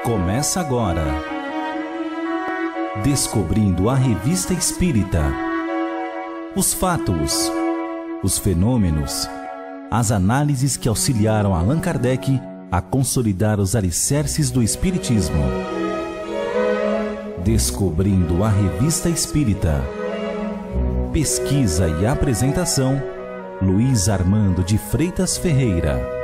Começa agora. Descobrindo a Revista Espírita. Os fatos, os fenômenos, as análises que auxiliaram Allan Kardec a consolidar os alicerces do Espiritismo. Descobrindo a Revista Espírita. Pesquisa e apresentação, Luiz Armando de Freitas Ferreira.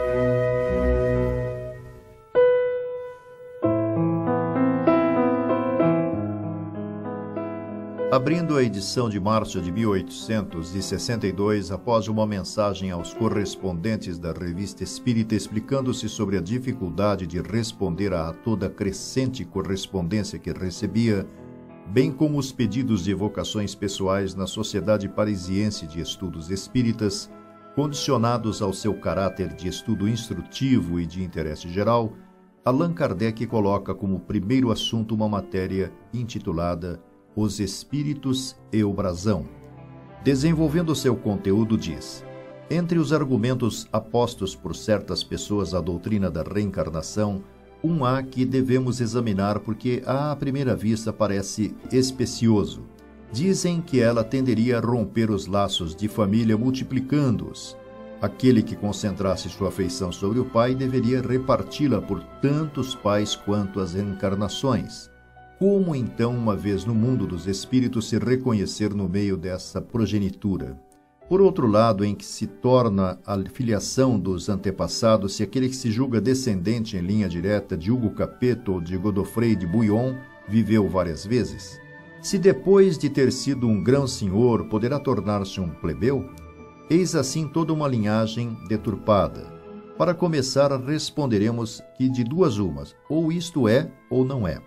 Abrindo a edição de março de 1862, após uma mensagem aos correspondentes da Revista Espírita explicando-se sobre a dificuldade de responder a toda a crescente correspondência que recebia, bem como os pedidos de evocações pessoais na Sociedade Parisiense de Estudos Espíritas, condicionados ao seu caráter de estudo instrutivo e de interesse geral, Allan Kardec coloca como primeiro assunto uma matéria intitulada Os Espíritos e o Brasão. Desenvolvendo seu conteúdo, diz: entre os argumentos apostos por certas pessoas à doutrina da reencarnação, um há que devemos examinar porque à primeira vista parece especioso. Dizem que ela tenderia a romper os laços de família multiplicando-os. Aquele que concentrasse sua afeição sobre o pai deveria reparti-la por tantos pais quanto as encarnações. Como então, uma vez no mundo dos espíritos, se reconhecer no meio dessa progenitura? Por outro lado, em que se torna a filiação dos antepassados se aquele que se julga descendente em linha direta de Hugo Capet ou de Godofrei de Bouillon viveu várias vezes? Se depois de ter sido um grão-senhor poderá tornar-se um plebeu? Eis assim toda uma linhagem deturpada. Para começar, responderemos que de duas umas, ou isto é ou não é.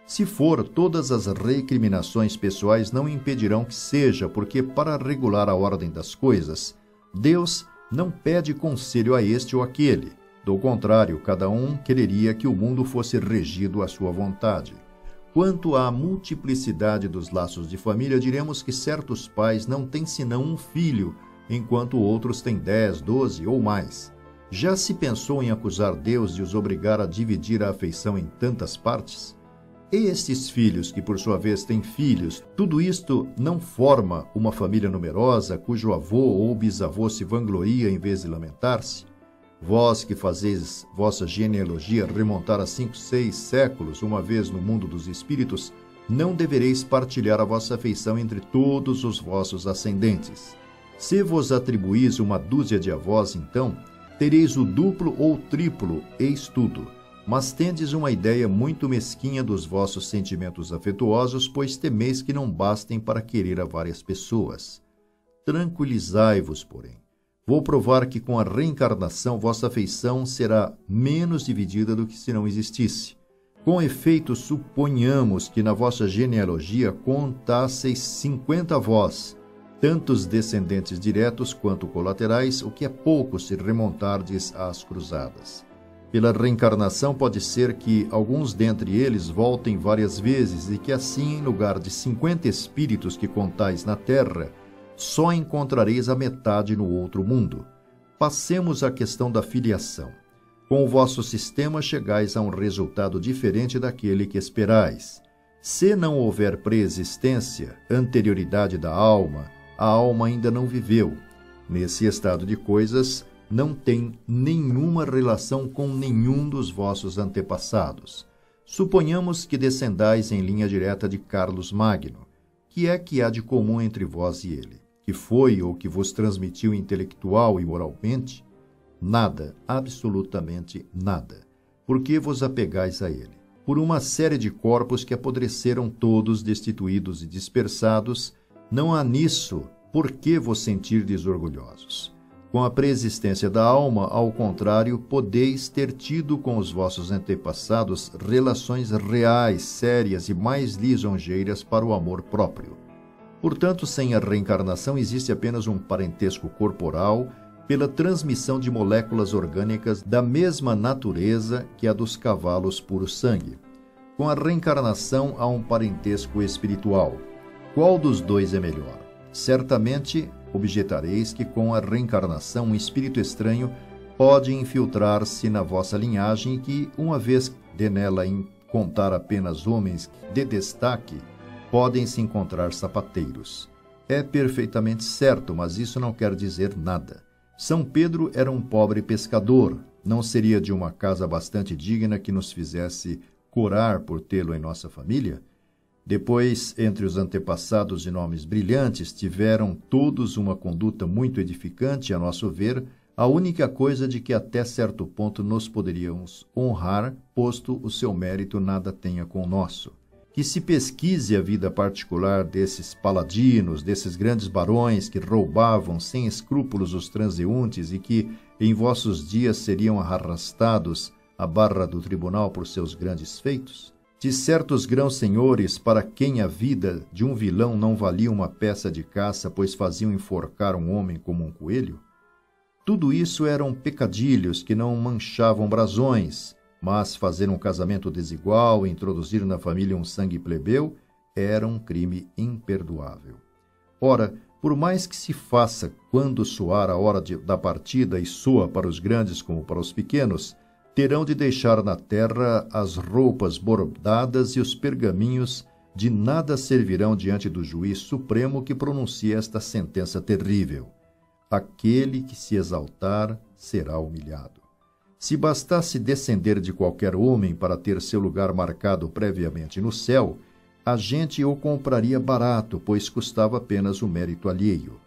Se for, todas as recriminações pessoais não impedirão que seja, porque para regular a ordem das coisas, Deus não pede conselho a este ou aquele. Do contrário, cada um quereria que o mundo fosse regido à sua vontade. Quanto à multiplicidade dos laços de família, diremos que certos pais não têm senão um filho, enquanto outros têm 10, 12 ou mais. Já se pensou em acusar Deus de os obrigar a dividir a afeição em tantas partes? E estes filhos, que por sua vez têm filhos, tudo isto não forma uma família numerosa, cujo avô ou bisavô se vangloria em vez de lamentar-se? Vós que fazeis vossa genealogia remontar a 5, 6 séculos, uma vez no mundo dos espíritos, não devereis partilhar a vossa afeição entre todos os vossos ascendentes. Se vos atribuís uma dúzia de avós, então, tereis o duplo ou triplo, eis tudo. Mas tendes uma ideia muito mesquinha dos vossos sentimentos afetuosos, pois temeis que não bastem para querer a várias pessoas. Tranquilizai-vos, porém. Vou provar que com a reencarnação vossa afeição será menos dividida do que se não existisse. Com efeito, suponhamos que na vossa genealogia contasseis 50 avós, tantos descendentes diretos quanto colaterais, o que é pouco se remontardes às cruzadas. Pela reencarnação pode ser que alguns dentre eles voltem várias vezes e que assim, em lugar de 50 espíritos que contais na terra, só encontrareis a metade no outro mundo. Passemos à questão da filiação. Com o vosso sistema chegais a um resultado diferente daquele que esperais. Se não houver preexistência, anterioridade da alma, a alma ainda não viveu. Nesse estado de coisas, não tem nenhuma relação com nenhum dos vossos antepassados. Suponhamos que descendais em linha direta de Carlos Magno. Que é que há de comum entre vós e ele? Que foi ou que vos transmitiu intelectual e moralmente? Nada, absolutamente nada. Por que vos apegais a ele? Por uma série de corpos que apodreceram todos, destituídos e dispersados, não há nisso por que vos sentirdes orgulhosos. Com a preexistência da alma, ao contrário, podeis ter tido com os vossos antepassados relações reais, sérias e mais lisonjeiras para o amor próprio. Portanto, sem a reencarnação existe apenas um parentesco corporal pela transmissão de moléculas orgânicas da mesma natureza que a dos cavalos puro sangue. Com a reencarnação há um parentesco espiritual. Qual dos dois é melhor? Certamente objetareis que com a reencarnação um espírito estranho pode infiltrar-se na vossa linhagem e que, uma vez de nela contar apenas homens de destaque, podem se encontrar sapateiros. É perfeitamente certo, mas isso não quer dizer nada. São Pedro era um pobre pescador, não seria de uma casa bastante digna que nos fizesse corar por tê-lo em nossa família? Depois, entre os antepassados de nomes brilhantes, tiveram todos uma conduta muito edificante, a nosso ver, a única coisa de que até certo ponto nos poderíamos honrar, posto o seu mérito nada tenha com o nosso. Que se pesquise a vida particular desses paladinos, desses grandes barões que roubavam sem escrúpulos os transeuntes e que, em vossos dias, seriam arrastados à barra do tribunal por seus grandes feitos? De certos grãos senhores, para quem a vida de um vilão não valia uma peça de caça, pois faziam enforcar um homem como um coelho? Tudo isso eram pecadilhos que não manchavam brasões, mas fazer um casamento desigual e introduzir na família um sangue plebeu era um crime imperdoável. Ora, por mais que se faça quando soar a hora da partida e soa para os grandes como para os pequenos, terão de deixar na terra as roupas bordadas e os pergaminhos, de nada servirão diante do juiz supremo que pronuncia esta sentença terrível: aquele que se exaltar será humilhado. Se bastasse descender de qualquer homem para ter seu lugar marcado previamente no céu, a gente o compraria barato, pois custava apenas o mérito alheio.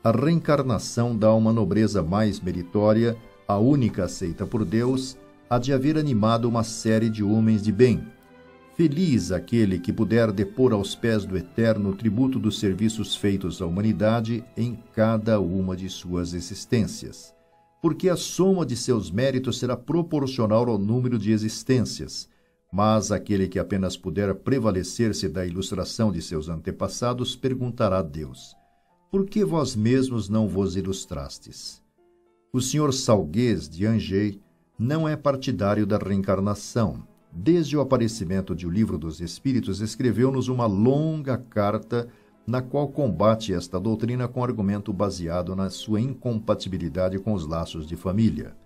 A reencarnação dá uma nobreza mais meritória, a única aceita por Deus, há de haver animado uma série de homens de bem. Feliz aquele que puder depor aos pés do Eterno o tributo dos serviços feitos à humanidade em cada uma de suas existências, porque a soma de seus méritos será proporcional ao número de existências, mas aquele que apenas puder prevalecer-se da ilustração de seus antepassados perguntará a Deus: por que vós mesmos não vos ilustrastes? O Sr. Salguez de Angers não é partidário da reencarnação. Desde o aparecimento de O Livro dos Espíritos, escreveu-nos uma longa carta na qual combate esta doutrina com argumento baseado na sua incompatibilidade com os laços de família.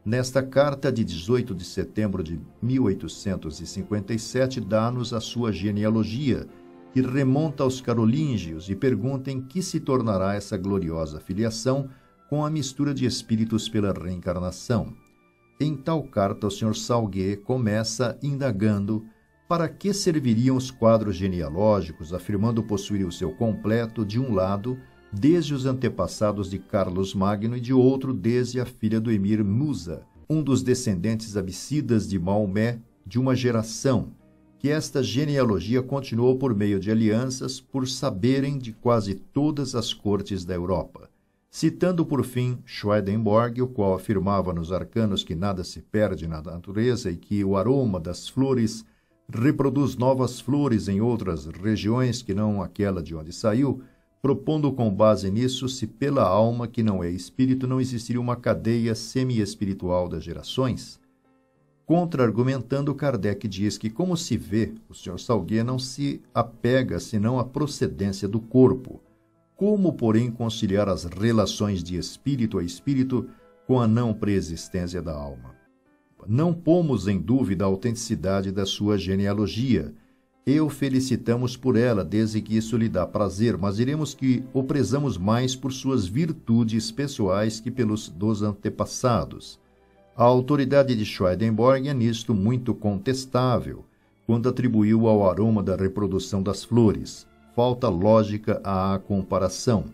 Nesta carta de 18 de setembro de 1857, dá-nos a sua genealogia, que remonta aos carolíngios, e pergunta em que se tornará essa gloriosa filiação com a mistura de espíritos pela reencarnação. Em tal carta, o Sr. Salguet começa indagando para que serviriam os quadros genealógicos, afirmando possuir o seu completo, de um lado, desde os antepassados de Carlos Magno e de outro, desde a filha do Emir Musa, um dos descendentes abissídas de Maomé de uma geração, que esta genealogia continuou por meio de alianças por saberem de quase todas as cortes da Europa. Citando por fim Swedenborg, o qual afirmava nos arcanos que nada se perde na natureza e que o aroma das flores reproduz novas flores em outras regiões que não aquela de onde saiu, propondo com base nisso se pela alma que não é espírito não existiria uma cadeia semi-espiritual das gerações. Contra-argumentando, Kardec diz que, como se vê, o Sr. Salguet não se apega senão à procedência do corpo. Como, porém, conciliar as relações de espírito a espírito com a não preexistência da alma? Não pomos em dúvida a autenticidade da sua genealogia, e o felicitamos por ela, desde que isso lhe dá prazer, mas diremos que o prezamos mais por suas virtudes pessoais que pelos dos antepassados. A autoridade de Swedenborg é nisto muito contestável, quando atribuiu ao aroma da reprodução das flores. Falta lógica à comparação,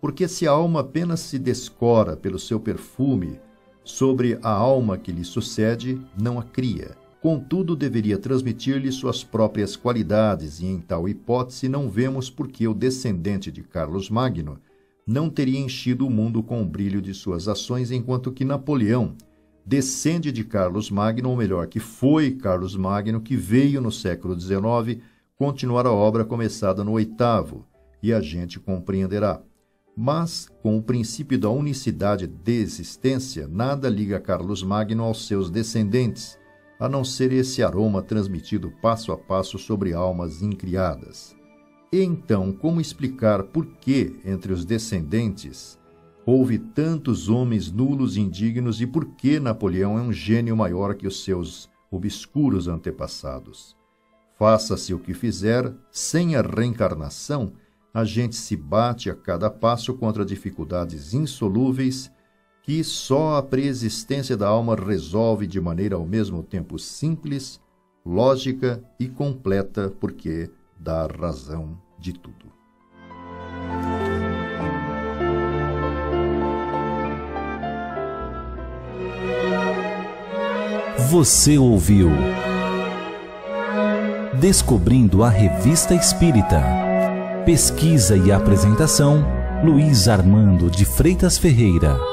porque se a alma apenas se descora pelo seu perfume sobre a alma que lhe sucede, não a cria. Contudo, deveria transmitir-lhe suas próprias qualidades, e em tal hipótese não vemos por que o descendente de Carlos Magno não teria enchido o mundo com o brilho de suas ações, enquanto que Napoleão descende de Carlos Magno, ou melhor, que foi Carlos Magno, que veio no século XIX continuar a obra começada no VIII, e a gente compreenderá. Mas, com o princípio da unicidade de existência, nada liga Carlos Magno aos seus descendentes, a não ser esse aroma transmitido passo a passo sobre almas incriadas. E então, como explicar por que, entre os descendentes, houve tantos homens nulos e indignos e por que Napoleão é um gênio maior que os seus obscuros antepassados. Faça-se o que fizer, sem a reencarnação, a gente se bate a cada passo contra dificuldades insolúveis que só a preexistência da alma resolve de maneira ao mesmo tempo simples, lógica e completa, porque dá razão de tudo. Você ouviu Descobrindo a Revista Espírita. Pesquisa e apresentação, Luiz Armando de Freitas Ferreira.